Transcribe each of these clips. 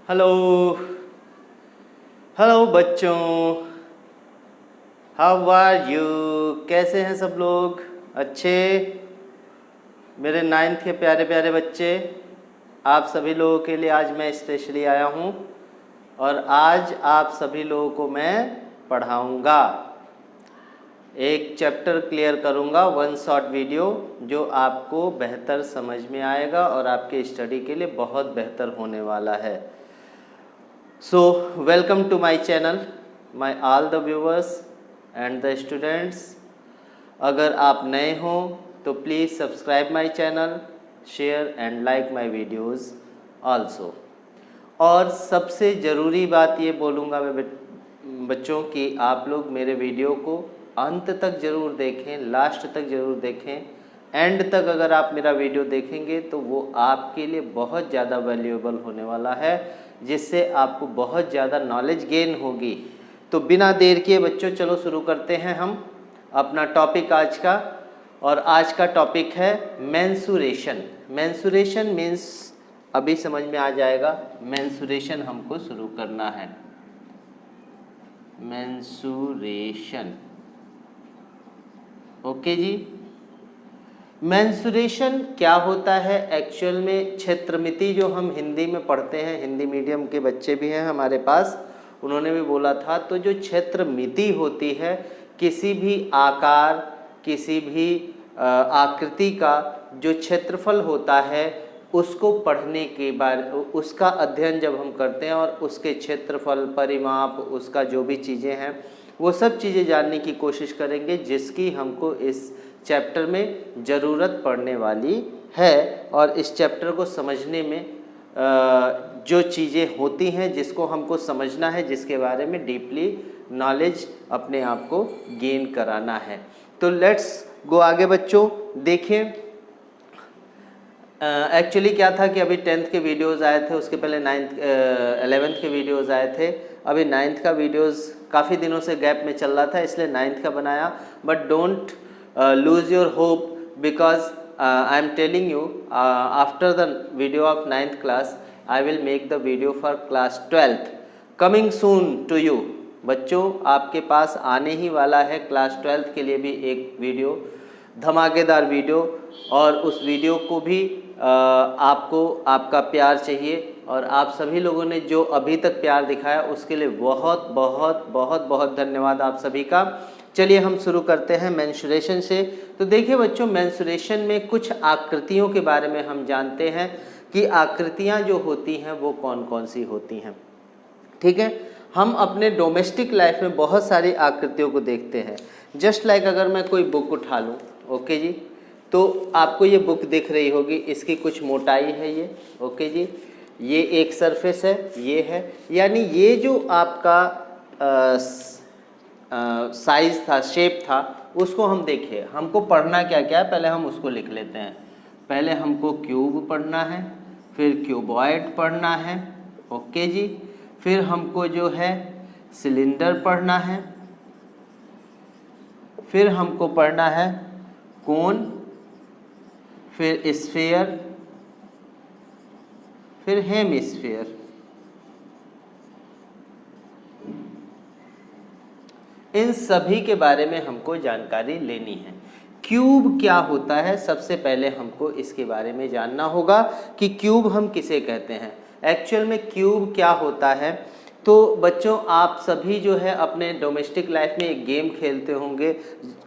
Hello hello बच्चों, how are you? कैसे हैं सब लोग? अच्छे? मेरे 9th के प्यारे प्यारे बच्चे, आप सभी लोगों के लिए आज मैं स्पेशली आया हूँ और आज आप सभी लोगों को मैं पढ़ाऊँगा। एक चैप्टर क्लियर करूँगा, वन शॉर्ट वीडियो जो आपको बेहतर समझ में आएगा और आपके स्टडी के लिए बहुत बेहतर होने वाला है। So welcome to my channel, my all the viewers and the students। अगर आप नए हो तो please subscribe my channel, share and like my videos also. और सबसे ज़रूरी बात ये बोलूँगा मैं बच्चों कि आप लोग मेरे वीडियो को अंत तक ज़रूर देखें, लास्ट तक ज़रूर देखें। एंड तक अगर आप मेरा वीडियो देखेंगे तो वो आपके लिए बहुत ज़्यादा वैल्यूएबल होने वाला है, जिससे आपको बहुत ज़्यादा नॉलेज गेन होगी। तो बिना देर किए बच्चों चलो शुरू करते हैं हम अपना टॉपिक आज का। और आज का टॉपिक है मेंसुरेशन। मेंसुरेशन मीन्स अभी समझ में आ जाएगा। मेंसुरेशन हमको शुरू करना है। मेंसुरेशन, ओके जी। मेंसुरेशन क्या होता है? एक्चुअल में क्षेत्रमिति जो हम हिंदी में पढ़ते हैं, हिंदी मीडियम के बच्चे भी हैं हमारे पास, उन्होंने भी बोला था। तो जो क्षेत्रमिति होती है, किसी भी आकार, किसी भी आकृति का जो क्षेत्रफल होता है, उसको पढ़ने के बाद उसका अध्ययन जब हम करते हैं और उसके क्षेत्रफल, परिमाप, उसका जो भी चीज़ें हैं वो सब चीज़ें जानने की कोशिश करेंगे, जिसकी हमको इस चैप्टर में ज़रूरत पड़ने वाली है। और इस चैप्टर को समझने में जो चीज़ें होती हैं, जिसको हमको समझना है, जिसके बारे में डीपली नॉलेज अपने आप को गेन कराना है। तो लेट्स गो आगे बच्चों। देखिए एक्चुअली क्या था कि अभी 10th के वीडियोज़ आए थे, उसके पहले 11th के वीडियोज़ आए थे। अभी 9th का वीडियोज़ काफ़ी दिनों से गैप में चल रहा था, इसलिए 9th का बनाया। But don't lose your hope, because I am telling you after the video of 9th class I will make the video for class 12th coming soon to you। बच्चों आपके पास आने ही वाला है क्लास 12th के लिए भी एक वीडियो, धमाकेदार वीडियो। और उस वीडियो को भी आपको आपका प्यार चाहिए, और आप सभी लोगों ने जो अभी तक प्यार दिखाया उसके लिए बहुत बहुत बहुत बहुत धन्यवाद आप सभी का। चलिए हम शुरू करते हैं मेंसुरेशन से। तो देखिए बच्चों, मेंसुरेशन में कुछ आकृतियों के बारे में हम जानते हैं कि आकृतियां जो होती हैं वो कौन कौन सी होती हैं। ठीक है, हम अपने डोमेस्टिक लाइफ में बहुत सारी आकृतियों को देखते हैं। जस्ट लाइक अगर मैं कोई बुक उठा लूँ, ओके जी, तो आपको ये बुक दिख रही होगी, इसकी कुछ मोटाई है ये, ओके जी, ये एक सरफेस है, ये है, यानी ये जो आपका साइज़ था, शेप था, उसको हम देखिए। हमको पढ़ना क्या क्या है, पहले हम उसको लिख लेते हैं। पहले हमको क्यूब पढ़ना है, फिर क्यूबॉइड पढ़ना है, ओके जी। फिर हमको जो है सिलेंडर पढ़ना है, फिर हमको पढ़ना है कोन, फिर स्फीयर, फिर हेमिस्फीयर। इन सभी के बारे में हमको जानकारी लेनी है। क्यूब क्या होता है, सबसे पहले हमको इसके बारे में जानना होगा कि क्यूब हम किसे कहते हैं। एक्चुअल में क्यूब क्या होता है, तो बच्चों आप सभी जो है अपने डोमेस्टिक लाइफ में एक गेम खेलते होंगे,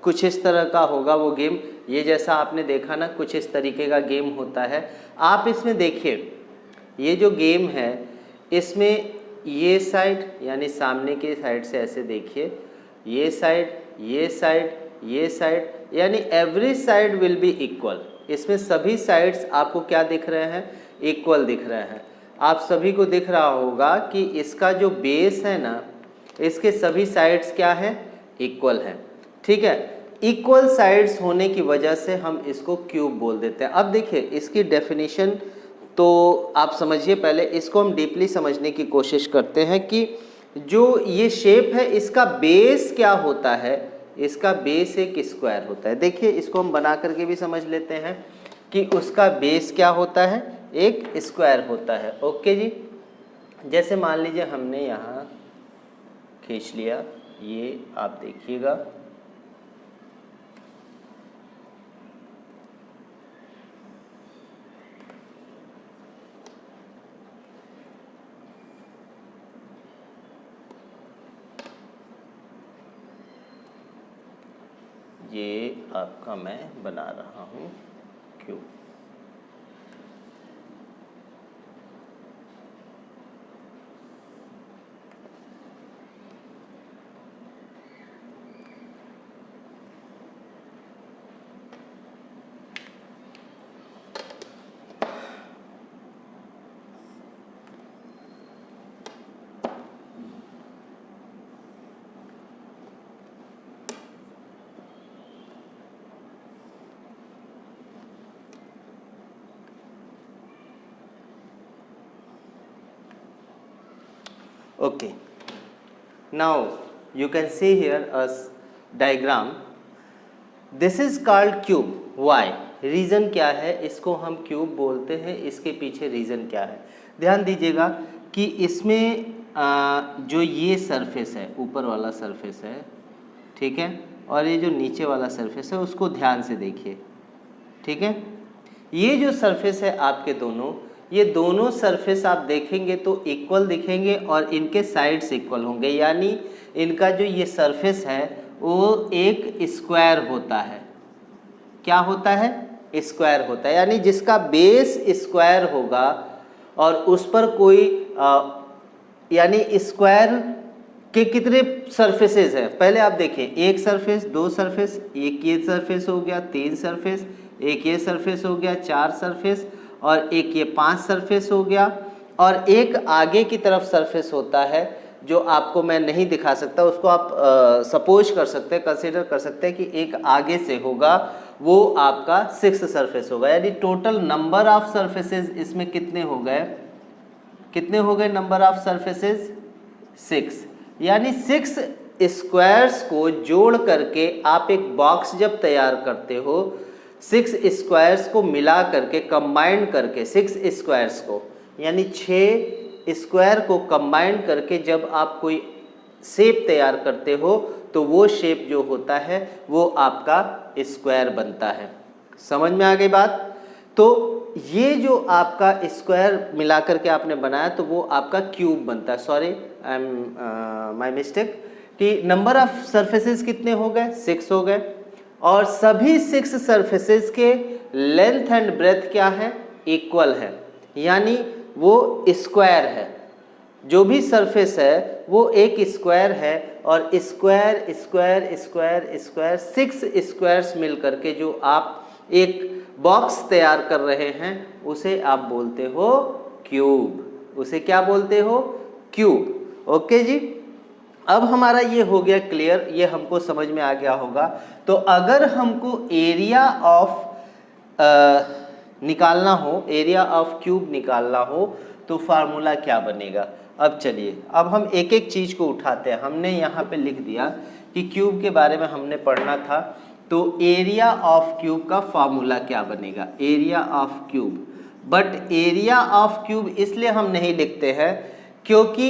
कुछ इस तरह का होगा वो गेम। ये जैसा आपने देखा ना, कुछ इस तरीके का गेम होता है। आप इसमें देखिए, ये जो गेम है इसमें ये साइड यानी सामने के साइड से ऐसे देखिए, ये साइड, ये साइड, ये साइड, यानी every side will be equal. इसमें सभी साइड्स आपको क्या दिख रहे हैं? इक्वल दिख रहे हैं। आप सभी को दिख रहा होगा कि इसका जो बेस है ना, इसके सभी साइड्स क्या है? इक्वल है। ठीक है, इक्वल साइड्स होने की वजह से हम इसको क्यूब बोल देते हैं। अब देखिए इसकी डेफिनेशन तो आप समझिए, पहले इसको हम डीपली समझने की कोशिश करते हैं कि जो ये शेप है इसका बेस क्या होता है। इसका बेस एक स्क्वायर होता है। देखिए इसको हम बना करके भी समझ लेते हैं कि उसका बेस क्या होता है, एक स्क्वायर होता है। ओके जी, जैसे मान लीजिए हमने यहाँ खींच लिया, ये आप देखिएगा, ये आपका मैं बना रहा हूँ cube. Okay, now you can see here a diagram. This is called cube. Why? Reason क्या है इसको हम क्यूब बोलते हैं, इसके पीछे रीज़न क्या है? ध्यान दीजिएगा कि इसमें जो ये सरफेस है, ऊपर वाला सरफेस है, ठीक है, और ये जो नीचे वाला सरफेस है उसको ध्यान से देखिए, ठीक है। ये जो सरफेस है आपके दोनों, ये दोनों सरफेस आप देखेंगे तो इक्वल दिखेंगे और इनके साइड्स इक्वल होंगे, यानी इनका जो ये सरफेस है वो एक स्क्वायर होता है। क्या होता है? स्क्वायर होता है, यानी जिसका बेस स्क्वायर होगा और उस पर कोई यानी स्क्वायर के कितने सरफेसेस हैं पहले आप देखिए, एक सरफेस, दो सरफेस, एक ये सरफेस हो गया, तीन सरफेस, एक ये सरफेस हो गया, चार सरफेस, और एक ये पांच सरफेस हो गया, और एक आगे की तरफ सरफेस होता है जो आपको मैं नहीं दिखा सकता, उसको आप सपोज कर सकते हैं, कंसीडर कर सकते हैं कि एक आगे से होगा, वो आपका 6 सरफेस होगा। यानी टोटल नंबर ऑफ सरफेसेस इसमें कितने हो गए? कितने हो गए नंबर ऑफ सरफेसेस? 6। यानी 6 स्क्वायर्स को जोड़ करके आप एक बॉक्स जब तैयार करते हो, 6 स्क्वायर्स को मिला करके, कंबाइन करके 6 स्क्वायर्स को, यानी 6 स्क्वायर को कंबाइन करके जब आप कोई शेप तैयार करते हो तो वो शेप जो होता है वो आपका स्क्वायर बनता है। समझ में आ गई बात? तो ये जो आपका स्क्वायर मिला करके आपने बनाया तो वो आपका क्यूब बनता है। Sorry, I am my mistake, कि नंबर ऑफ सरफेसेस कितने हो गए? 6 हो गए, और सभी 6 सरफेसेस के लेंथ एंड ब्रेथ क्या है? इक्वल है, यानी वो स्क्वायर है। जो भी सरफेस है वो एक स्क्वायर है, और square square square square 6 squares मिल करके जो आप एक बॉक्स तैयार कर रहे हैं उसे आप बोलते हो क्यूब। उसे क्या बोलते हो? क्यूब। ओके जी, अब हमारा ये हो गया क्लियर, ये हमको समझ में आ गया होगा। तो अगर हमको एरिया ऑफ निकालना हो, एरिया ऑफ क्यूब निकालना हो, तो फार्मूला क्या बनेगा? अब चलिए, अब हम एक एक चीज़ को उठाते हैं। हमने यहाँ पे लिख दिया कि क्यूब के बारे में हमने पढ़ना था, तो एरिया ऑफ क्यूब का फार्मूला क्या बनेगा? Area of cube. But area of cube इसलिए हम नहीं लिखते हैं क्योंकि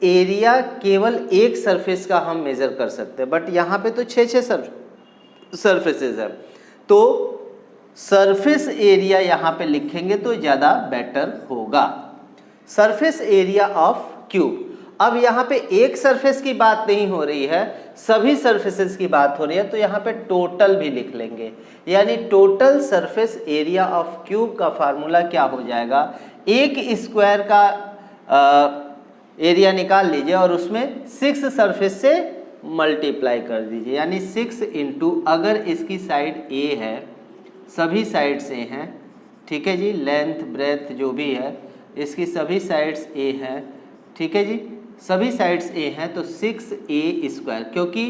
एरिया केवल एक सरफेस का हम मेज़र कर सकते हैं, बट यहाँ पे तो 6 सरफेसेस है, तो सरफेस एरिया यहाँ पे लिखेंगे तो ज़्यादा बेटर होगा। Surface area of cube. अब यहाँ पे एक सरफेस की बात नहीं हो रही है, सभी सरफेसेस की बात हो रही है, तो यहाँ पे टोटल भी लिख लेंगे, यानी total surface area of cube का फार्मूला क्या हो जाएगा? एक स्क्वायर का एरिया निकाल लीजिए और उसमें 6 सरफेस से मल्टीप्लाई कर दीजिए, यानी 6 इंटू, अगर इसकी साइड ए है, सभी साइड्स ए हैं, ठीक है जी, लेंथ ब्रेथ जो भी है इसकी सभी साइड्स ए हैं, ठीक है जी, सभी साइड्स ए हैं, तो 6a स्क्वायर, क्योंकि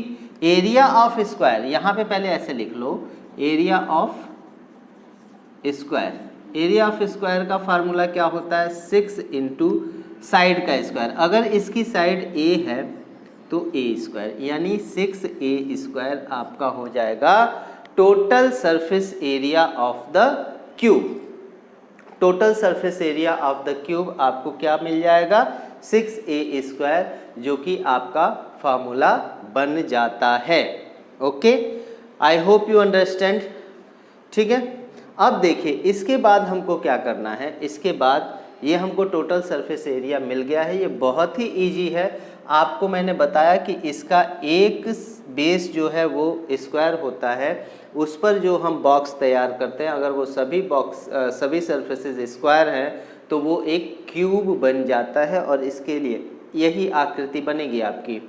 एरिया ऑफ स्क्वायर यहाँ पे पहले ऐसे लिख लो, area of square, area of square का फार्मूला क्या होता है? 6 इंटू साइड का स्क्वायर, अगर इसकी साइड ए है तो a स्क्वायर, यानी 6a स्क्वायर आपका हो जाएगा total surface area of the cube. Total surface area of the cube आपको क्या मिल जाएगा 6a², जो कि आपका फार्मूला बन जाता है। Okay, I hope you understand. ठीक है, अब देखिए इसके बाद हमको क्या करना है। इसके बाद ये हमको टोटल सरफेस एरिया मिल गया है, ये बहुत ही इजी है। आपको मैंने बताया कि इसका एक बेस जो है वो स्क्वायर होता है, उस पर जो हम बॉक्स तैयार करते हैं, अगर वो सभी सरफेसेस स्क्वायर हैं तो वो एक क्यूब बन जाता है और इसके लिए यही आकृति बनेगी आपकी।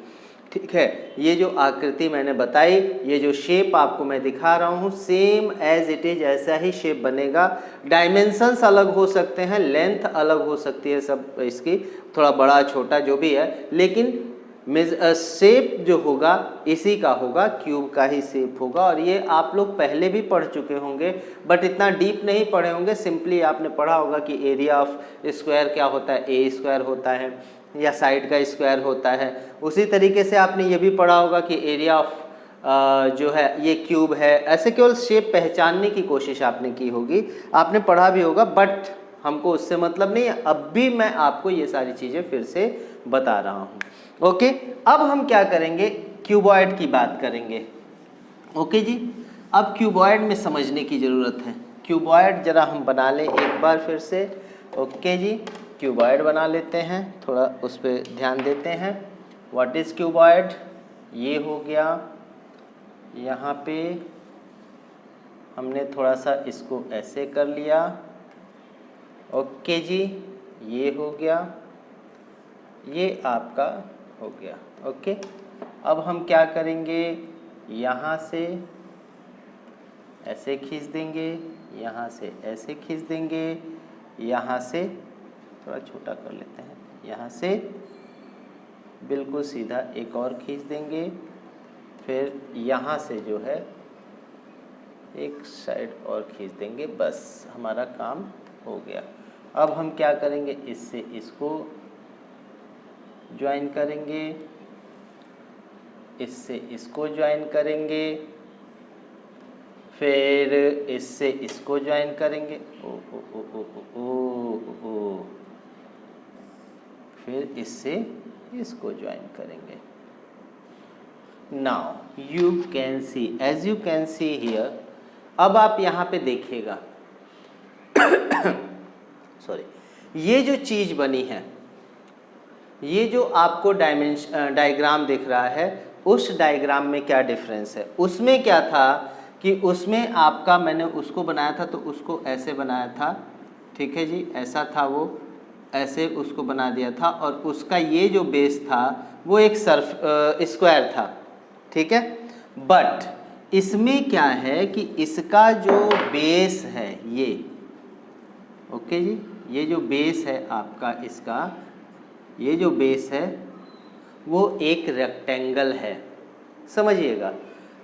ठीक है, ये जो आकृति मैंने बताई, ये जो शेप आपको मैं दिखा रहा हूँ, सेम एज इट इज ऐसा ही शेप बनेगा। डायमेंशंस अलग हो सकते हैं, लेंथ अलग हो सकती है, सब इसकी थोड़ा बड़ा छोटा जो भी है, लेकिन शेप जो होगा इसी का होगा, क्यूब का ही शेप होगा। और ये आप लोग पहले भी पढ़ चुके होंगे, बट इतना डीप नहीं पढ़े होंगे। सिंपली आपने पढ़ा होगा कि एरिया ऑफ स्क्वायर क्या होता है, ए स्क्वायर होता है या साइड का स्क्वायर होता है। उसी तरीके से आपने ये भी पढ़ा होगा कि एरिया ऑफ जो है ये क्यूब है। ऐसे केवल शेप पहचानने की कोशिश आपने की होगी, आपने पढ़ा भी होगा, बट हमको उससे मतलब नहीं है। अब भी मैं आपको ये सारी चीज़ें फिर से बता रहा हूँ। ओके, अब हम क्या करेंगे, क्यूबॉइड की बात करेंगे। ओके जी, अब क्यूबॉइड में समझने की ज़रूरत है। क्यूबॉइड जरा हम बना लें एक बार फिर से। ओके जी, क्यूबॉइड बना लेते हैं, थोड़ा उस पर ध्यान देते हैं। व्हाट इज़ क्यूबॉइड, ये हो गया। यहाँ पे हमने थोड़ा सा इसको ऐसे कर लिया। ओके जी, ये हो गया, ये आपका हो गया। ओके, अब हम क्या करेंगे, यहाँ से ऐसे खींच देंगे, यहाँ से ऐसे खींच देंगे, यहाँ से थोड़ा छोटा कर लेते हैं, यहाँ से बिल्कुल सीधा एक और खींच देंगे, फिर यहाँ से जो है एक साइड और खींच देंगे, बस हमारा काम हो गया। अब हम क्या करेंगे, इससे इसको ज्वाइन करेंगे, इससे इसको ज्वाइन करेंगे, फिर इससे इसको ज्वाइन करेंगे, ओ ओ ओ ओ ओ ओ ओ, फिर इससे इसको ज्वाइन करेंगे। Now you can see, as you can see here, अब आप यहाँ पे देखिएगा सॉरी, ये जो चीज़ बनी है, ये जो आपको डायग्राम दिख रहा है, उस डायग्राम में क्या डिफरेंस है। उसमें क्या था कि उसमें आपका, मैंने उसको बनाया था तो उसको ऐसे बनाया था, ठीक है जी, ऐसा था, वो ऐसे उसको बना दिया था, और उसका ये जो बेस था वो एक स्क्वायर था, ठीक है। बट इसमें क्या है कि इसका जो बेस है ये, ओके जी, ये जो बेस है आपका, इसका ये जो बेस है वो एक रेक्टेंगल है, समझिएगा,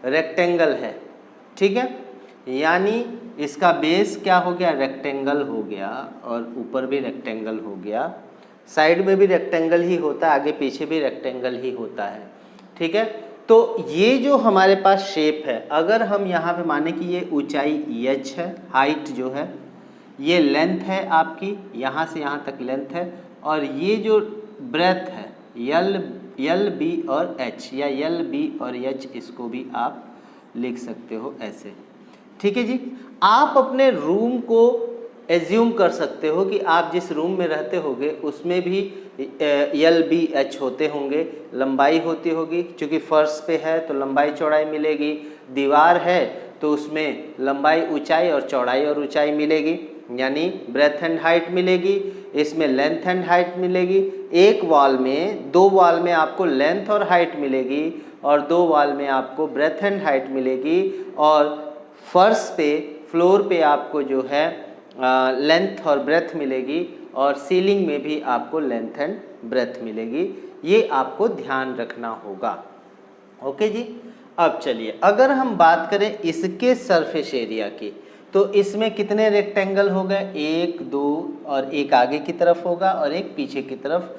रेक्टेंगल है, ठीक है। यानी इसका बेस क्या हो गया, रेक्टेंगल हो गया, और ऊपर भी रेक्टेंगल हो गया, साइड में भी रेक्टेंगल ही होता है, आगे पीछे भी रेक्टेंगल ही होता है, ठीक है। तो ये जो हमारे पास शेप है, अगर हम यहाँ पे माने कि ये ऊंचाई h है, हाइट जो है, ये लेंथ है आपकी, यहाँ से यहाँ तक लेंथ है, और ये जो ब्रेथ है यल बी और h, या यल बी और h, इसको भी आप लिख सकते हो ऐसे, ठीक है जी। आप अपने रूम को एज्यूम कर सकते हो कि आप जिस रूम में रहते होगे उसमें भी यल बी एच होते होंगे, लंबाई होती होगी, क्योंकि फर्श पे है तो लंबाई चौड़ाई मिलेगी, दीवार है तो उसमें लंबाई ऊंचाई और चौड़ाई और ऊंचाई मिलेगी, यानी ब्रेथ एंड हाइट मिलेगी, इसमें लेंथ एंड हाइट मिलेगी। एक वॉल में, दो वॉल में आपको लेंथ और हाइट मिलेगी, और दो वॉल में आपको ब्रेथ एंड हाइट मिलेगी, और फर्श पे, फ्लोर पे आपको जो है लेंथ और ब्रेथ मिलेगी, और सीलिंग में भी आपको लेंथ एंड ब्रेथ मिलेगी। ये आपको ध्यान रखना होगा, ओके जी। अब चलिए, अगर हम बात करें इसके सरफेस एरिया की, तो इसमें कितने रेक्टेंगल हो गए, 1 2, और एक आगे की तरफ होगा और एक पीछे की तरफ,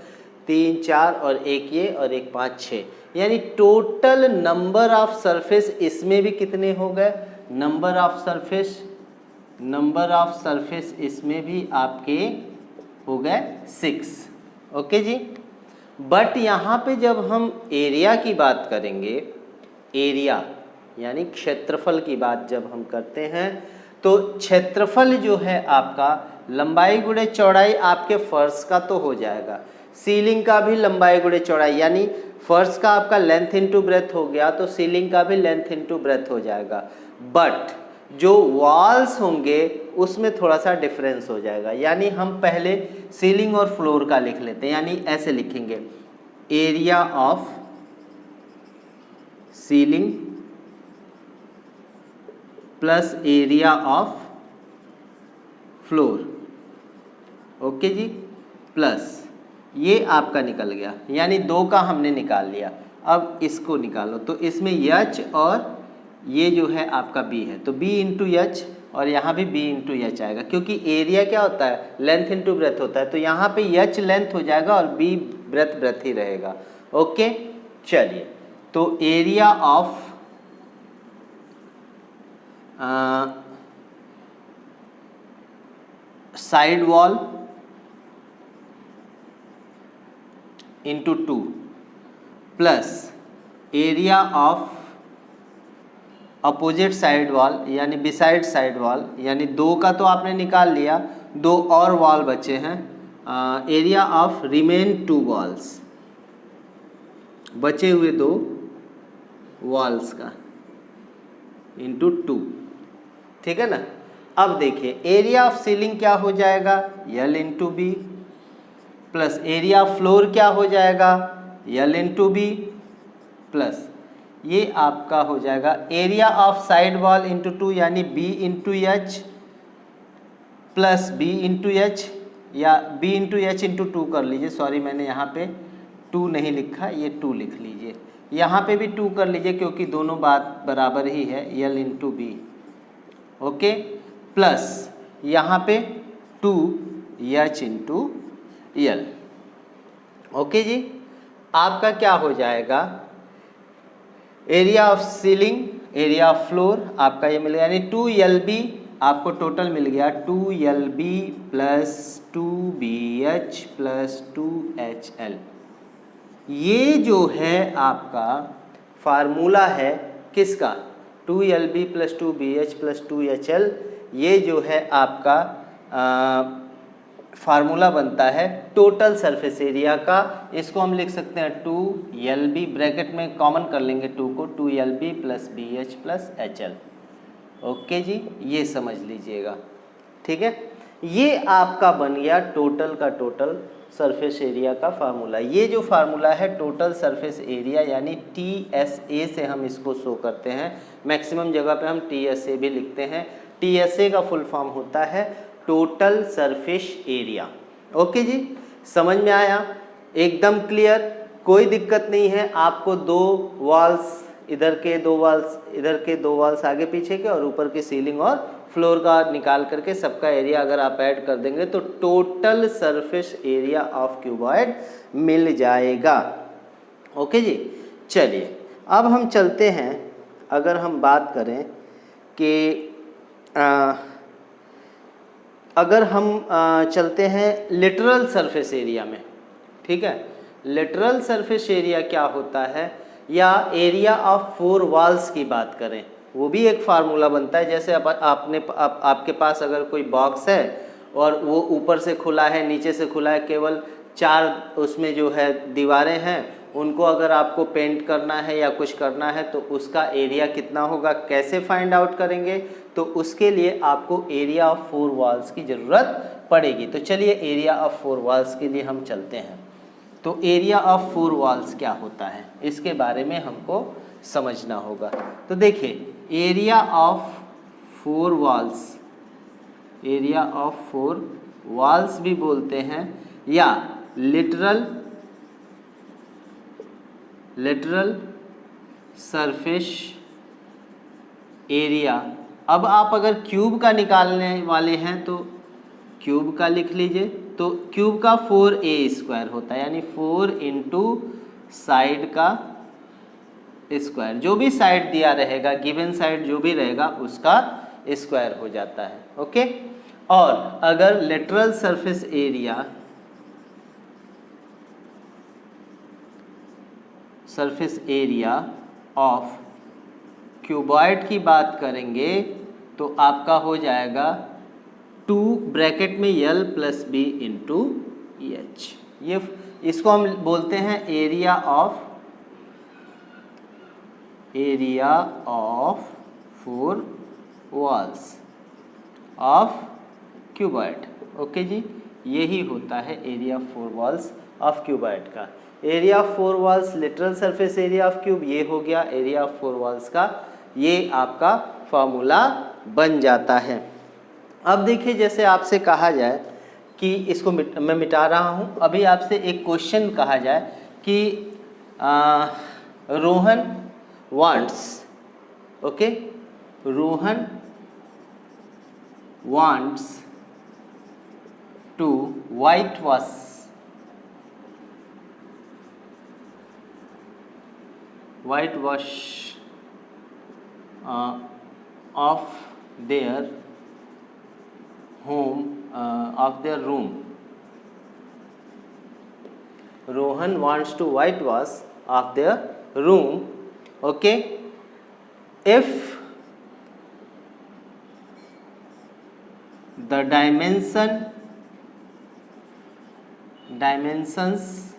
3 4, और एक ये, और एक 5 6, यानी टोटल नंबर ऑफ सरफेस इसमें भी कितने हो गए, number of surface number of surface इसमें भी आपके हो गए 6। Okay ji. बट यहाँ पे जब हम एरिया की बात करेंगे, एरिया यानी क्षेत्रफल की बात जब हम करते हैं, तो क्षेत्रफल जो है आपका लंबाई गुणे चौड़ाई आपके फर्श का तो हो जाएगा, सीलिंग का भी लंबाई गुणे चौड़ाई, यानी फर्श का आपका लेंथ इनटू ब्रेथ हो गया तो सीलिंग का भी लेंथ इनटू ब्रेथ हो जाएगा। बट जो वॉल्स होंगे उसमें थोड़ा सा डिफरेंस हो जाएगा, यानी हम पहले सीलिंग और फ्लोर का लिख लेते हैं, यानी ऐसे लिखेंगे area of ceiling plus area of floor. Okay जी, प्लस ये आपका निकल गया, यानी 2 का हमने निकाल लिया। अब इसको निकालो तो इसमें H और ये जो है आपका B है, तो B इंटू H और यहाँ भी B इंटू H आएगा, क्योंकि एरिया क्या होता है, लेंथ इंटू ब्रेथ होता है, तो यहाँ पे H लेंथ हो जाएगा और B ब्रेथ ही रहेगा। ओके, चलिए, तो area of side wall into 2 plus area of opposite side wall यानी बिसाइड साइड वॉल, यानी 2 का तो आपने निकाल लिया, 2 और वॉल बचे हैं, एरिया ऑफ रिमेन 2 वॉल्स, बचे हुए 2 वॉल्स का इंटू 2। ठीक है ना। अब देखिए एरिया ऑफ सीलिंग क्या हो जाएगा, L into B, plus area of floor क्या हो जाएगा, L इंटू बी, प्लस ये आपका हो जाएगा area of side wall into 2 यानी B into H plus B into H, या B इंटू H इंटू 2 कर लीजिए, सॉरी मैंने यहाँ पे 2 नहीं लिखा, ये 2 लिख लीजिए, यहाँ पे भी 2 कर लीजिए क्योंकि दोनों बात बराबर ही है, L into B. Okay, plus यहाँ पे 2H इंटू L। ओके जी, आपका क्या हो जाएगा, area of ceiling, area of floor आपका ये मिल गया, यानी 2LB आपको टोटल मिल गया, 2LB plus 2BH plus 2HL। ये जो है आपका फार्मूला है किसका, 2LB plus 2BH plus 2HL, ये जो है आपका फार्मूला बनता है टोटल सरफेस एरिया का। इसको हम लिख सकते हैं 2LB, ब्रैकेट में कॉमन कर लेंगे 2 को, 2LB plus BH plus HL। Okay जी, ये समझ लीजिएगा। ठीक है, ये आपका बन गया टोटल का टोटल सरफेस एरिया का फार्मूला। ये जो फार्मूला है टोटल सरफेस एरिया यानी TSA से हम इसको शो करते हैं, मैक्सिमम जगह पे हम TSA भी लिखते हैं। TSA का फुल फॉर्म होता है टोटल सरफेस एरिया। ओके जी, समझ में आया, एकदम क्लियर, कोई दिक्कत नहीं है। आपको 2 वॉल्स इधर के, 2 वॉल्स इधर के, 2 वॉल्स आगे पीछे के और ऊपर की सीलिंग और फ्लोर का निकाल करके सबका एरिया अगर आप ऐड कर देंगे तो total surface area of cuboid मिल जाएगा। ओके जी, चलिए अब हम चलते हैं, अगर हम बात करें कि अगर हम चलते हैं लिटरल सरफेस एरिया में। ठीक है, लिटरल सरफेस एरिया क्या होता है, या एरिया ऑफ 4 वॉल्स की बात करें, वो भी एक फार्मूला बनता है। जैसे आपके पास अगर कोई बॉक्स है और वो ऊपर से खुला है, नीचे से खुला है, केवल 4 उसमें जो है दीवारें हैं, उनको अगर आपको पेंट करना है या कुछ करना है तो उसका एरिया कितना होगा, कैसे फाइंड आउट करेंगे, तो उसके लिए आपको एरिया ऑफ 4 वॉल्स की ज़रूरत पड़ेगी। तो चलिए एरिया ऑफ 4 वॉल्स के लिए हम चलते हैं। तो एरिया ऑफ 4 वॉल्स क्या होता है, इसके बारे में हमको समझना होगा। तो देखिए area of 4 walls, area of 4 walls भी बोलते हैं, या लिटरल सरफेस एरिया। अब आप अगर क्यूब का निकालने वाले हैं तो क्यूब का लिख लीजिए, तो क्यूब का 4a² होता है, यानी 4 इंटू साइड का स्क्वायर, जो भी साइड दिया रहेगा, गिवन साइड जो भी रहेगा उसका स्क्वायर हो जाता है। ओके। और अगर lateral surface area of cuboid की बात करेंगे तो आपका हो जाएगा 2 ब्रैकेट में L plus B into H. ये इसको हम बोलते हैं area of 4 walls of cuboid. Okay जी, यही होता है area of 4 walls of cuboid का। Area of 4 walls literal surface area of cube, ये हो गया एरिया ऑफ 4 वॉल्स का, ये आपका फॉर्मूला बन जाता है। अब देखिए, जैसे आपसे कहा जाए कि इसको मैं मिटा रहा हूँ, अभी आपसे एक क्वेश्चन कहा जाए कि Rohan wants, okay, Rohan wants to white wash of their home, of their room. Rohan wants to whitewash of their room. Okay, if the dimensions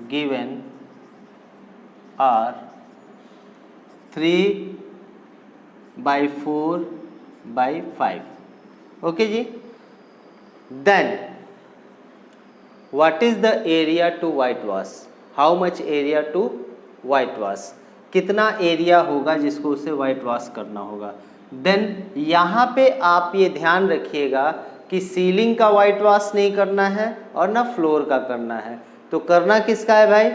given are 3 by 4 by 5. Okay जी, then what is the area to whitewash? How much area to whitewash? कितना area होगा जिसको उसे white wash करना होगा। Then यहाँ पे आप ये ध्यान रखिएगा कि सीलिंग का वाइट वॉश नहीं करना है और ना फ्लोर का करना है, तो करना किसका है भाई?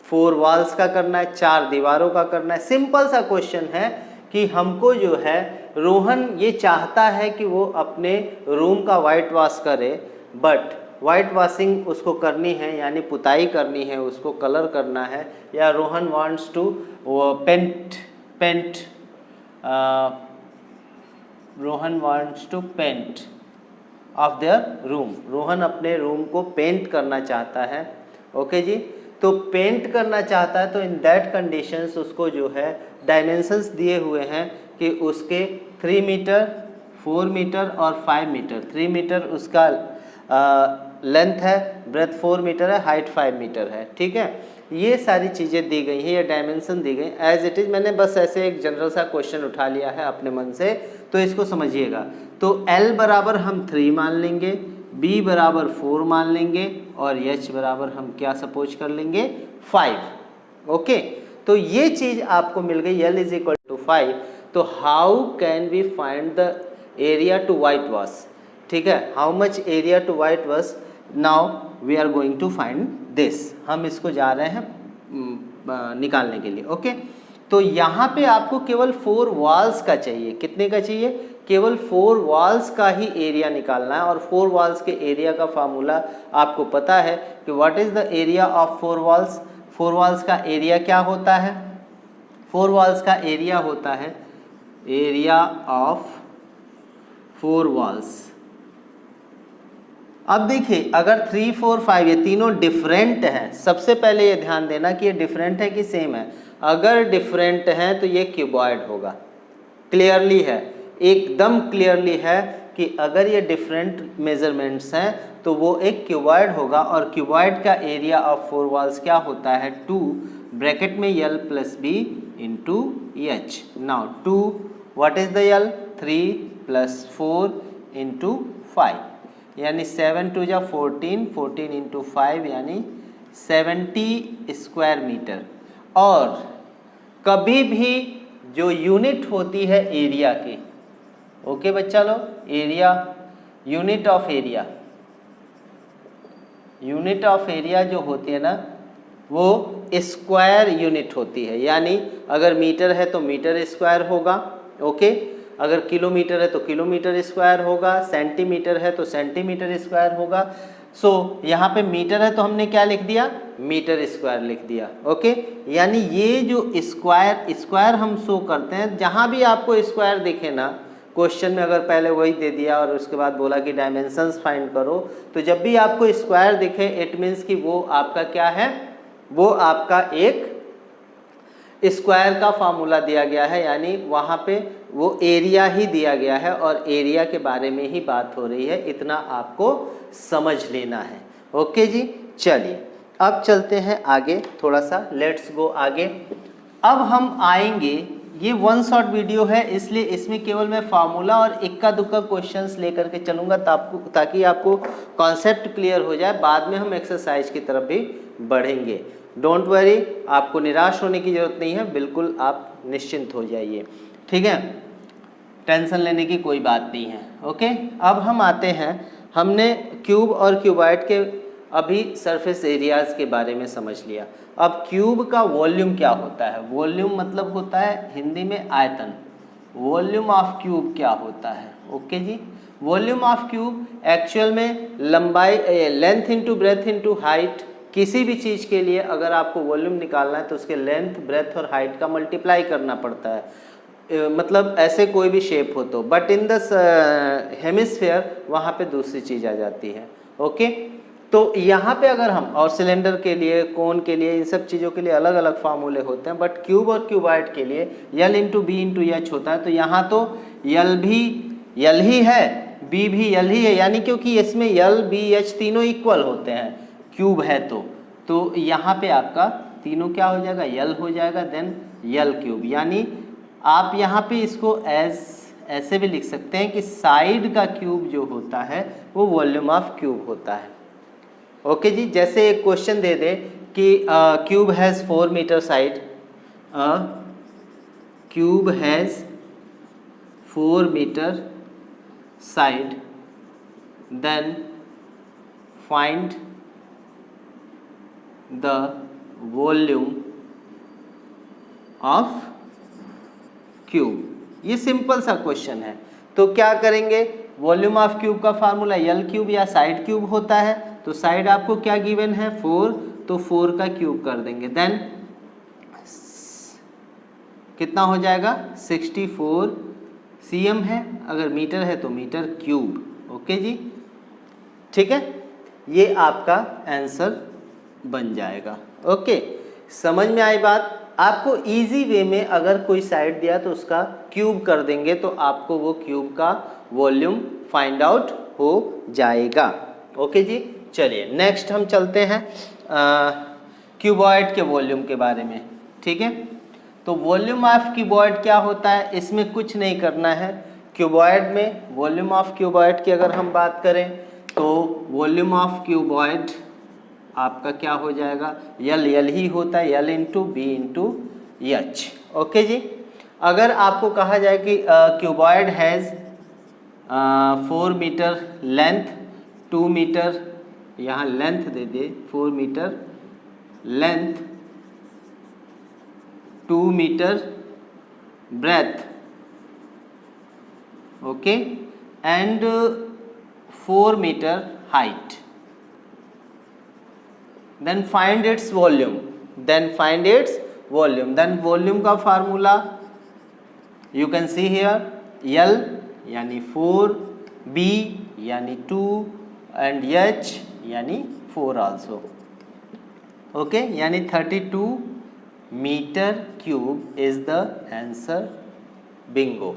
4 वॉल्स का करना है, 4 दीवारों का करना है। सिंपल सा क्वेश्चन है कि हमको जो है रोहन ये चाहता है कि वो अपने रूम का वाइट वॉश करे, बट वाइट वॉशिंग उसको करनी है, यानी पुताई करनी है, उसको कलर करना है, या Rohan wants to paint Rohan wants to paint of their room. Rohan अपने रूम को पेंट करना चाहता है। ओके जी, तो पेंट करना चाहता है तो इन दैट कंडीशंस उसको जो है डायमेंशंस दिए हुए हैं कि उसके 3 मीटर, 4 मीटर और 5 मीटर। 3 मीटर उसका लेंथ है, ब्रेथ 4 मीटर है, हाइट 5 मीटर है। ठीक है, ये सारी चीज़ें दी गई हैं, ये डायमेंशन दी गई एज इट इज़। मैंने बस ऐसे एक जनरल सा क्वेश्चन उठा लिया है अपने मन से, तो इसको समझिएगा। तो L बराबर हम 3 मान लेंगे, B बराबर 4 मान लेंगे और H बराबर हम क्या सपोज कर लेंगे? 5। ओके, तो ये चीज़ आपको मिल गई, L इज इक्वल टू 5। तो how can we find the area to white wash? ठीक है, how much area to white wash? Now we are going to find this. हम इसको जा रहे हैं निकालने के लिए। ओके, तो यहाँ पे आपको केवल 4 वॉल्स का चाहिए। कितने का चाहिए? केवल 4 वॉल्स का ही एरिया निकालना है। और 4 वॉल्स के एरिया का फार्मूला आपको पता है कि what is the area of 4 walls. 4 walls का एरिया क्या होता है? 4 वॉल्स का एरिया होता है एरिया ऑफ 4 वॉल्स। अब देखिए, अगर 3, 4, 5 ये तीनों डिफरेंट हैं, सबसे पहले ये ध्यान देना कि ये डिफरेंट है कि सेम है। अगर डिफरेंट हैं तो ये क्यूबॉइड होगा। क्लियरली है, एकदम क्लियरली है कि अगर ये डिफरेंट मेजरमेंट्स हैं तो वो एक क्यूबॉइड होगा। और क्यूबॉइड का एरिया ऑफ 4 वॉल्स क्या होता है? 2 ब्रैकेट में L plus B into H. Now 2 what is the L? 3 plus 4 into 5, यानी 7 2 जा 14, 14 इंटू 5 यानी 70 स्क्वायर मीटर। और कभी भी जो यूनिट होती है एरिया की, ओके बच्चा लोग, area, unit of area, unit of area जो होती है ना वो स्क्वायर यूनिट होती है। यानी अगर मीटर है तो मीटर स्क्वायर होगा, ओके, अगर किलोमीटर है तो किलोमीटर स्क्वायर होगा, सेंटीमीटर है तो सेंटीमीटर स्क्वायर होगा। सो यहाँ पे मीटर है तो हमने क्या लिख दिया? मीटर स्क्वायर लिख दिया। ओके, यानी ये जो स्क्वायर हम शो करते हैं, जहाँ भी आपको स्क्वायर दिखे ना क्वेश्चन में अगर पहले वही दे दिया और उसके बाद बोला कि डायमेंशंस फाइंड करो, तो जब भी आपको स्क्वायर दिखे इट मीन्स कि वो आपका क्या है, वो आपका एक स्क्वायर का फार्मूला दिया गया है, यानी वहाँ पे वो एरिया ही दिया गया है और एरिया के बारे में ही बात हो रही है, इतना आपको समझ लेना है। ओके जी, चलिए अब चलते हैं आगे थोड़ा सा, लेट्स गो आगे। अब हम आएंगे, ये वन शॉट वीडियो है इसलिए इसमें केवल मैं फार्मूला और इक्का दुक्का क्वेश्चंस लेकर के चलूँगा ताकि आपको कॉन्सेप्ट क्लियर हो जाए। बाद में हम एक्सरसाइज की तरफ भी बढ़ेंगे। डोंट वरी, आपको निराश होने की ज़रूरत नहीं है, बिल्कुल आप निश्चिंत हो जाइए, ठीक है, टेंशन लेने की कोई बात नहीं है। ओके, अब हम आते हैं, हमने क्यूब और क्यूबॉइड के अभी सरफेस एरियाज़ के बारे में समझ लिया। अब क्यूब का वॉल्यूम क्या होता है? वॉल्यूम मतलब होता है हिंदी में आयतन। वॉल्यूम ऑफ क्यूब क्या होता है? ओके जी, वॉल्यूम ऑफ क्यूब एक्चुअल में लंबाई, length into breadth into height, किसी भी चीज़ के लिए अगर आपको वॉल्यूम निकालना है तो उसके लेंथ, ब्रेथ और हाइट का मल्टीप्लाई करना पड़ता है। मतलब ऐसे कोई भी शेप हो तो, बट इन द हेमिस्फीयर वहाँ पे दूसरी चीज़ आ जाती है। ओके, तो यहाँ पे अगर हम, और सिलेंडर के लिए, कोन के लिए, इन सब चीज़ों के लिए अलग अलग फार्मूले होते हैं, बट क्यूब और क्यूबॉइड के लिए L into B into H होता है। तो यहाँ तो यल भी यल ही है, बी भी यल ही है, यानी क्योंकि इसमें यल बी एच तीनों इक्वल होते हैं क्यूब है तो यहाँ पे आपका तीनों क्या हो जाएगा, यल हो जाएगा, देन यल क्यूब। यानी आप यहाँ पे इसको ऐसे भी लिख सकते हैं कि साइड का क्यूब जो होता है वो वॉल्यूम ऑफ क्यूब होता है। ओके जी, जैसे एक क्वेश्चन दे दे कि cube has 4 metre side, cube has 4 metre side, then find the volume of cube. ये सिंपल सा क्वेश्चन है, तो क्या करेंगे, वॉल्यूम ऑफ क्यूब का फार्मूला यल क्यूब या साइड क्यूब होता है। तो साइड आपको क्या गिवन है, 4, तो 4 का क्यूब कर देंगे, देन कितना हो जाएगा, 64 cm है, अगर मीटर है तो मीटर क्यूब। ओके जी, ठीक है, ये आपका आंसर बन जाएगा। ओके, समझ में आई बात? आपको इजी वे में अगर कोई साइड दिया तो उसका क्यूब कर देंगे तो आपको वो क्यूब का वॉल्यूम फाइंड आउट हो जाएगा। ओके जी, चलिए नेक्स्ट हम चलते हैं क्यूबॉइड के वॉल्यूम के बारे में, ठीक है। तो वॉल्यूम ऑफ क्यूबॉइड क्या होता है, इसमें कुछ नहीं करना है। क्यूबॉइड में वॉल्यूम ऑफ क्यूबॉइड की अगर हम बात करें तो वॉल्यूम ऑफ क्यूबॉइड आपका क्या हो जाएगा, यल ही होता है, L into B into H. Okay जी, अगर आपको कहा जाए कि cuboid has 4 metre length, 2 metre, यहाँ लेंथ दे दे 4 metre length, 2 metre breadth, okay, and 4 metre height, then find its volume, then volume का फार्मूला you can see here, L यानी 4, B यानी 2 and H यानी 4 also। ओके, यानी 32 metre cube is the answer. Bingo,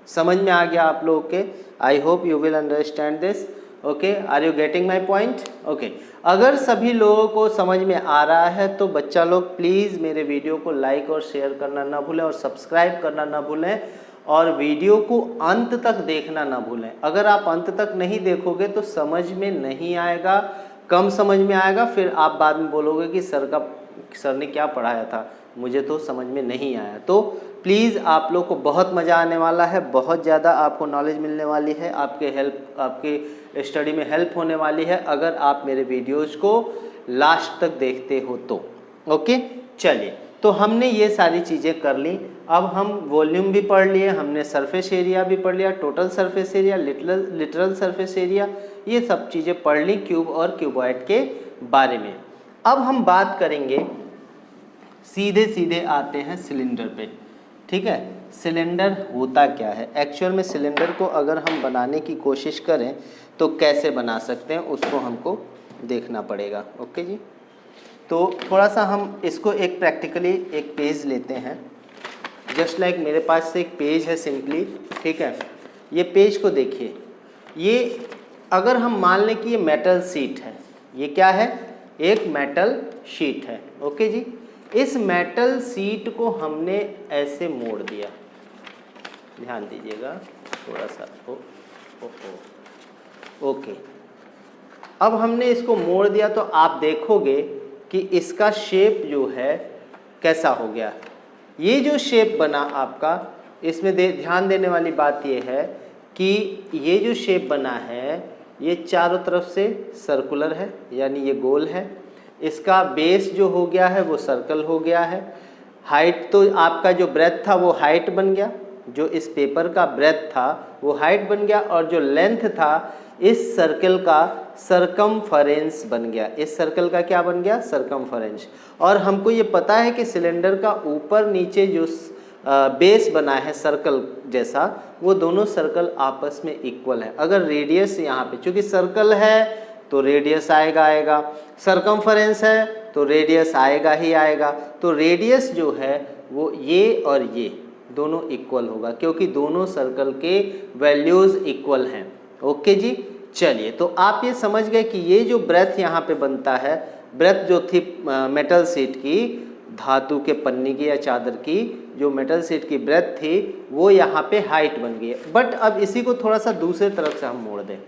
समझ में आ गया आप लोगों के? I hope you will understand this. Okay, are you getting my point? Okay, अगर सभी लोगों को समझ में आ रहा है तो बच्चा लोग प्लीज़ मेरे वीडियो को लाइक और शेयर करना ना भूलें और सब्सक्राइब करना ना भूलें और वीडियो को अंत तक देखना ना भूलें। अगर आप अंत तक नहीं देखोगे तो समझ में नहीं आएगा, कम समझ में आएगा, फिर आप बाद में बोलोगे कि सर ने क्या पढ़ाया था, मुझे तो समझ में नहीं आया। तो प्लीज़ आप लोग को बहुत मज़ा आने वाला है, बहुत ज़्यादा आपको नॉलेज मिलने वाली है, आपके स्टडी में हेल्प होने वाली है अगर आप मेरे वीडियोज़ को लास्ट तक देखते हो तो। ओके, चलिए, तो हमने ये सारी चीज़ें कर ली। अब हम वॉल्यूम भी पढ़ लिए, हमने सरफेस एरिया भी पढ़ लिया, total surface area, literal surface area, ये सब चीज़ें पढ़ ली क्यूब और क्यूबॉइड के बारे में। अब हम बात करेंगे, सीधे सीधे आते हैं सिलेंडर पे। ठीक है। सिलेंडर होता क्या है एक्चुअल में, सिलेंडर को अगर हम बनाने की कोशिश करें तो कैसे बना सकते हैं उसको हमको देखना पड़ेगा। ओके जी, तो थोड़ा सा हम इसको एक प्रैक्टिकली एक पेज लेते हैं। जस्ट लाइक मेरे पास से एक पेज है सिंपली, ठीक है। ये पेज को देखिए, ये अगर हम मान लें कि ये मेटल शीट है, ये क्या है, एक मेटल शीट है। ओके जी, इस मेटल शीट को हमने ऐसे मोड़ दिया, ध्यान दीजिएगा थोड़ा सा। ओके, अब हमने इसको मोड़ दिया तो आप देखोगे कि इसका शेप जो है कैसा हो गया। ये जो शेप बना आपका, इसमें ध्यान देने वाली बात ये है कि ये जो शेप बना है ये चारों तरफ से सर्कुलर है, यानी ये गोल है। इसका बेस जो हो गया है वो सर्कल हो गया है। हाइट तो आपका जो ब्रेथ था वो हाइट बन गया, जो इस पेपर का ब्रेथ था वो हाइट बन गया, और जो लेंथ था इस सर्कल का सरकमफरेंस बन गया। इस सर्कल का क्या बन गया, सरकमफरेंस। और हमको ये पता है कि सिलेंडर का ऊपर नीचे जो बेस बना है सर्कल जैसा, वो दोनों सर्कल आपस में इक्वल है। अगर रेडियस यहाँ पे, चूँकि सर्कल है तो रेडियस आएगा, सरकमफरेंस है तो रेडियस आएगा ही आएगा। तो रेडियस जो है वो ये और ये दोनों इक्वल होगा, क्योंकि दोनों सर्कल के वैल्यूज़ इक्वल हैं। ओके जी, चलिए, तो आप ये समझ गए कि ये जो ब्रेथ यहाँ पे बनता है, ब्रेथ जो थी मेटल शीट की, धातु के पन्नी की या चादर की जो मेटल शीट की ब्रेथ थी, वो यहाँ पे हाइट बन गई है। बट अब इसी को थोड़ा सा दूसरे तरफ से हम मोड़ दें।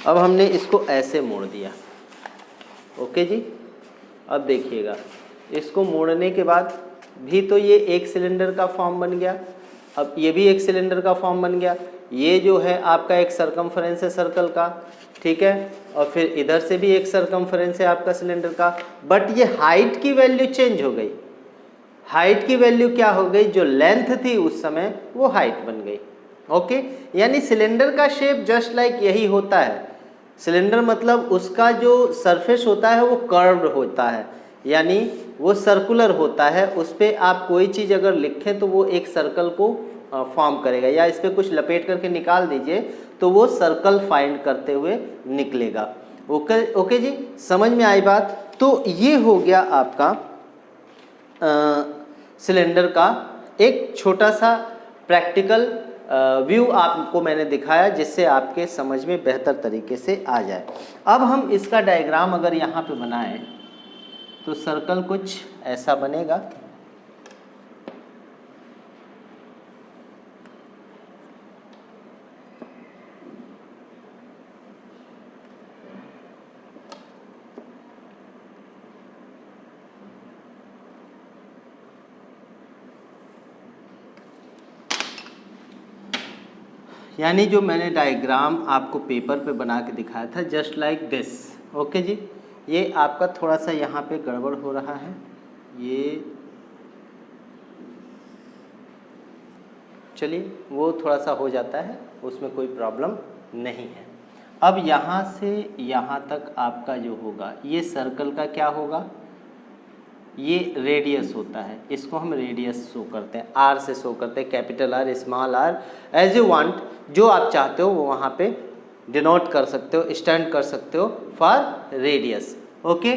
अब हमने इसको ऐसे मोड़ दिया। ओके जी, अब देखिएगा, इसको मोड़ने के बाद भी तो ये एक सिलेंडर का फॉर्म बन गया, अब ये भी एक सिलेंडर का फॉर्म बन गया। ये जो है आपका एक सरकमफरेंस है सर्कल का, ठीक है, और फिर इधर से भी एक सरकमफरेंस है आपका सिलेंडर का। बट ये हाइट की वैल्यू चेंज हो गई। हाइट की वैल्यू क्या हो गई, जो लेंथ थी उस समय वो हाइट बन गई। ओके, यानी सिलेंडर का शेप जस्ट लाइक यही होता है। सिलेंडर मतलब उसका जो सरफेस होता है वो कर्व्ड होता है, यानी वो सर्कुलर होता है। उस पर आप कोई चीज़ अगर लिखें तो वो एक सर्कल को फॉर्म करेगा, या इस पर कुछ लपेट करके निकाल दीजिए तो वो सर्कल फाइंड करते हुए निकलेगा। ओके जी, समझ में आई बात। तो ये हो गया आपका सिलेंडर का एक छोटा सा प्रैक्टिकल व्यू आपको मैंने दिखाया, जिससे आपके समझ में बेहतर तरीके से आ जाए। अब हम इसका डायग्राम अगर यहाँ पे बनाएं तो सर्कल कुछ ऐसा बनेगा। यानी जो मैंने डायग्राम आपको पेपर पे बना के दिखाया था, जस्ट लाइक दिस। ओके जी, ये आपका थोड़ा सा यहाँ पे गड़बड़ हो रहा है, ये चलिए वो थोड़ा सा हो जाता है, उसमें कोई प्रॉब्लम नहीं है। अब यहाँ से यहाँ तक आपका जो होगा, ये सर्कल का क्या होगा, ये रेडियस होता है, इसको हम रेडियस शो करते हैं, आर से शो करते हैं, capital R, small R, as you want, जो आप चाहते हो वो वहाँ पे डिनोट कर सकते हो, स्टैंड कर सकते हो फॉर रेडियस। ओके,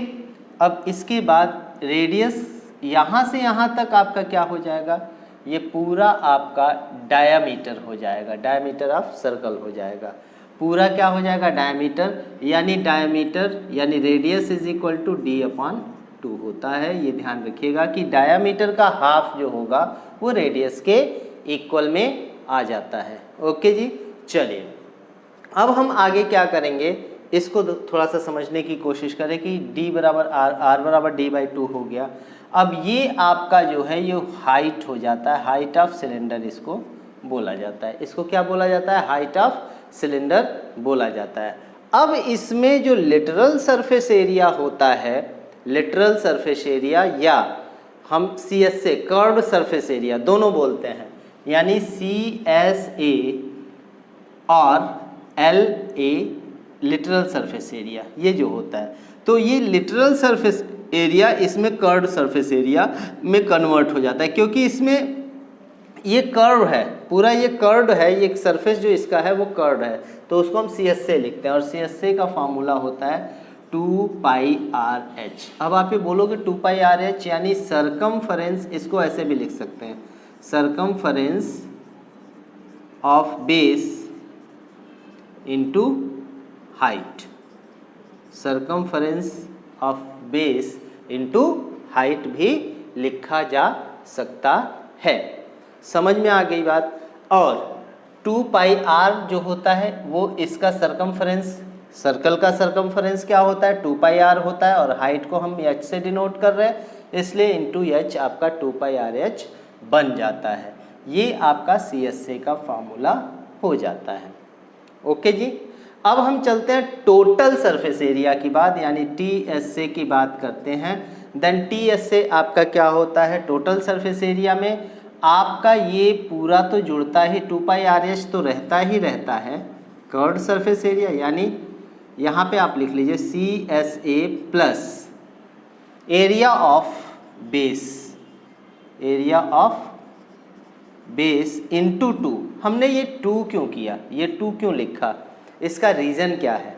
अब इसके बाद रेडियस यहाँ से यहाँ तक आपका क्या हो जाएगा, ये पूरा आपका डायामीटर हो जाएगा, डायामीटर ऑफ सर्कल हो जाएगा, पूरा क्या हो जाएगा, डायामीटर। यानी डायामीटर यानी radius is equal to d/2 होता है। ये ध्यान रखिएगा कि डायामीटर का हाफ जो होगा वो रेडियस के इक्वल में आ जाता है। ओके जी, चलिए अब हम आगे क्या करेंगे, इसको थोड़ा सा समझने की कोशिश करें कि d बराबर r, r बराबर d/2 हो गया। अब ये आपका जो है ये हाइट हो जाता है, हाइट ऑफ सिलेंडर इसको बोला जाता है। इसको क्या बोला जाता है, हाइट ऑफ सिलेंडर बोला जाता है। अब इसमें जो लिटरल सरफेस एरिया होता है, लिटरल सरफेस एरिया या हम CS से कर्व्ड सरफेस एरिया दोनों बोलते हैं, यानी CSA और LA लिटरल सरफेस एरिया, ये जो होता है, तो ये लिटरल सरफेस एरिया इसमें कर्व्ड सरफेस एरिया में कन्वर्ट हो जाता है, क्योंकि इसमें ये कर्व है, पूरा ये कर्व्ड है, ये एक सरफेस जो इसका है वो कर्व्ड है, तो उसको हम CSA लिखते हैं और CSA का फार्मूला होता है 2πRh। अब आप ये बोलोगे 2πRh यानी सरकमफरेंस, इसको ऐसे भी लिख सकते हैं, circumference of base into height, circumference of base into height भी लिखा जा सकता है। समझ में आ गई बात। और 2πr जो होता है वो इसका सरकमफरेंस, सर्कल का सरकमफरेंस क्या होता है, 2πr होता है, और हाइट को हम h से डिनोट कर रहे हैं, इसलिए इंटू h आपका 2πRh बन जाता है। ये आपका CSA का फार्मूला हो जाता है। ओके जी। अब हम चलते हैं टोटल सरफेस एरिया की बात, यानी TSA की बात करते हैं। देन TSA आपका क्या होता है, टोटल सरफेस एरिया में आपका ये पूरा तो जुड़ता ही, 2πRh तो रहता ही रहता है, कर्व्ड सरफेस एरिया, यानी यहाँ पे आप लिख लीजिए CSA plus area of base, area of base into 2। हमने ये 2 क्यों किया, ये 2 क्यों लिखा, इसका रीज़न क्या है,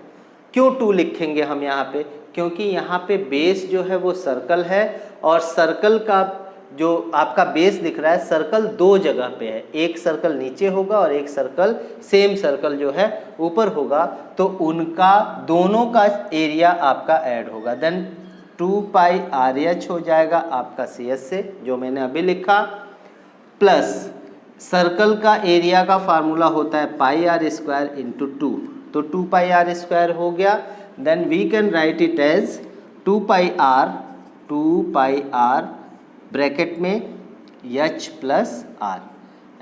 क्यों 2 लिखेंगे हम यहाँ पे, क्योंकि यहाँ पे बेस जो है वो सर्कल है, और सर्कल का जो आपका बेस दिख रहा है, सर्कल 2 जगह पे है, एक सर्कल नीचे होगा और एक सर्कल, सेम सर्कल जो है ऊपर होगा, तो उनका दोनों का एरिया आपका ऐड होगा। देन 2πRh हो जाएगा आपका CSA जो मैंने अभी लिखा, प्लस सर्कल का एरिया का फार्मूला होता है πr² इंटू 2, तो 2πr² हो गया। Then we can write it as 2πr bracket में h plus r,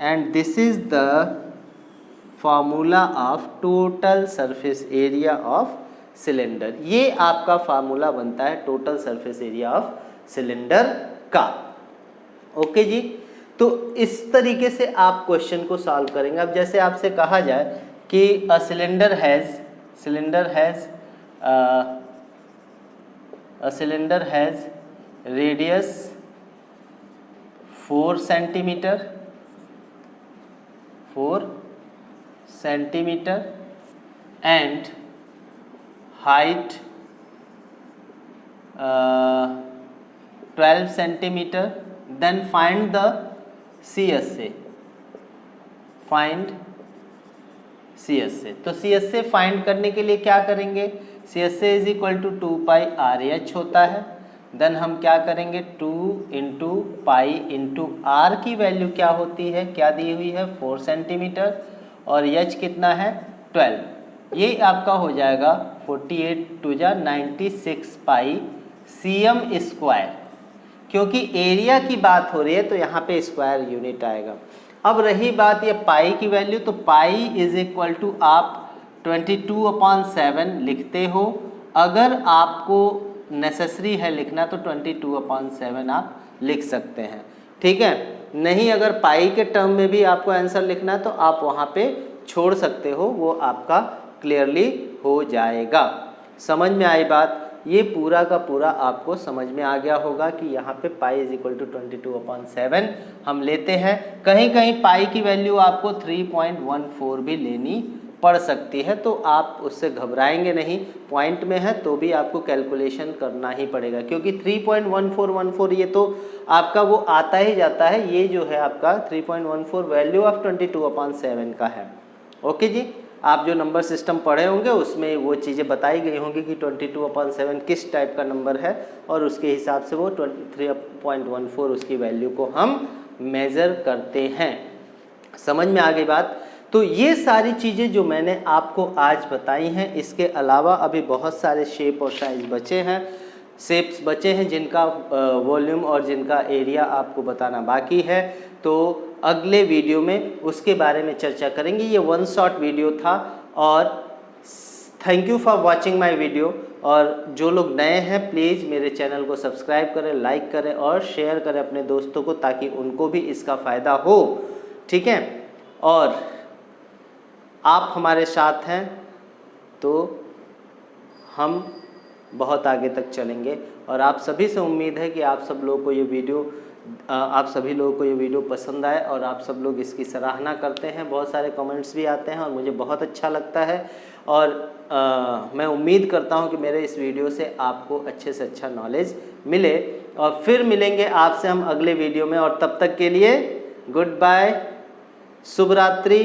and this is the formula of total surface area of cylinder. ये आपका फार्मूला बनता है total surface area of cylinder का। Okay जी। तो इस तरीके से आप क्वेश्चन को सॉल्व करेंगे। अब जैसे आपसे कहा जाए कि a cylinder has radius 4 centimetre and height 12 centimetre, then find the CSA, तो CSA फाइंड करने के लिए क्या करेंगे, CSA is equal to 2πRh होता है। देन हम क्या करेंगे, 2 इंटू पाई इंटू आर की वैल्यू क्या होती है, क्या दी हुई है 4 सेंटीमीटर, और h कितना है 12, ये आपका हो जाएगा 48 टू 96 पाई cm²। क्योंकि एरिया की बात हो रही है तो यहाँ पे स्क्वायर यूनिट आएगा। अब रही बात ये पाई की वैल्यू, तो पाई इज इक्वल टू आप 22/7 लिखते हो, अगर आपको नेसेसरी है लिखना तो 22/7 आप लिख सकते हैं, ठीक है। नहीं, अगर पाई के टर्म में भी आपको आंसर लिखना है तो आप वहाँ पे छोड़ सकते हो, वो आपका क्लियरली हो जाएगा। समझ में आई बात, ये पूरा का पूरा आपको समझ में आ गया होगा कि यहाँ पे पाई इज इक्वल टू 22/7 हम लेते हैं। कहीं कहीं पाई की वैल्यू आपको 3.14 भी लेनी पड़ सकती है, तो आप उससे घबराएंगे नहीं, पॉइंट में है तो भी आपको कैलकुलेशन करना ही पड़ेगा, क्योंकि 3.1414 ये तो आपका वो आता ही जाता है, ये जो है आपका 3.14 वैल्यू ऑफ 22/7 का है। ओके जी, आप जो नंबर सिस्टम पढ़े होंगे उसमें वो चीज़ें बताई गई होंगी कि 22/7 किस टाइप का नंबर है, और उसके हिसाब से वो 3.14 उसकी वैल्यू को हम मेज़र करते हैं। समझ में आ गई बात। तो ये सारी चीज़ें जो मैंने आपको आज बताई हैं, इसके अलावा अभी बहुत सारे शेप और साइज बचे हैं, शेप्स बचे हैं जिनका वॉल्यूम और जिनका एरिया आपको बताना बाकी है, तो अगले वीडियो में उसके बारे में चर्चा करेंगे। ये वन शॉट वीडियो था, और thank you for watching my video. और जो लोग नए हैं प्लीज़ मेरे चैनल को सब्सक्राइब करें, लाइक करें और शेयर करें अपने दोस्तों को, ताकि उनको भी इसका फ़ायदा हो, ठीक है। और आप हमारे साथ हैं तो हम बहुत आगे तक चलेंगे। और आप सभी से उम्मीद है कि आप सब लोगों को ये वीडियो पसंद आए और आप सब लोग इसकी सराहना करते हैं। बहुत सारे कमेंट्स भी आते हैं और मुझे बहुत अच्छा लगता है। और मैं उम्मीद करता हूँ कि मेरे इस वीडियो से आपको अच्छे से अच्छा नॉलेज मिले। और फिर मिलेंगे आपसे हम अगले वीडियो में, और तब तक के लिए गुड बाय, शुभ रात्रि।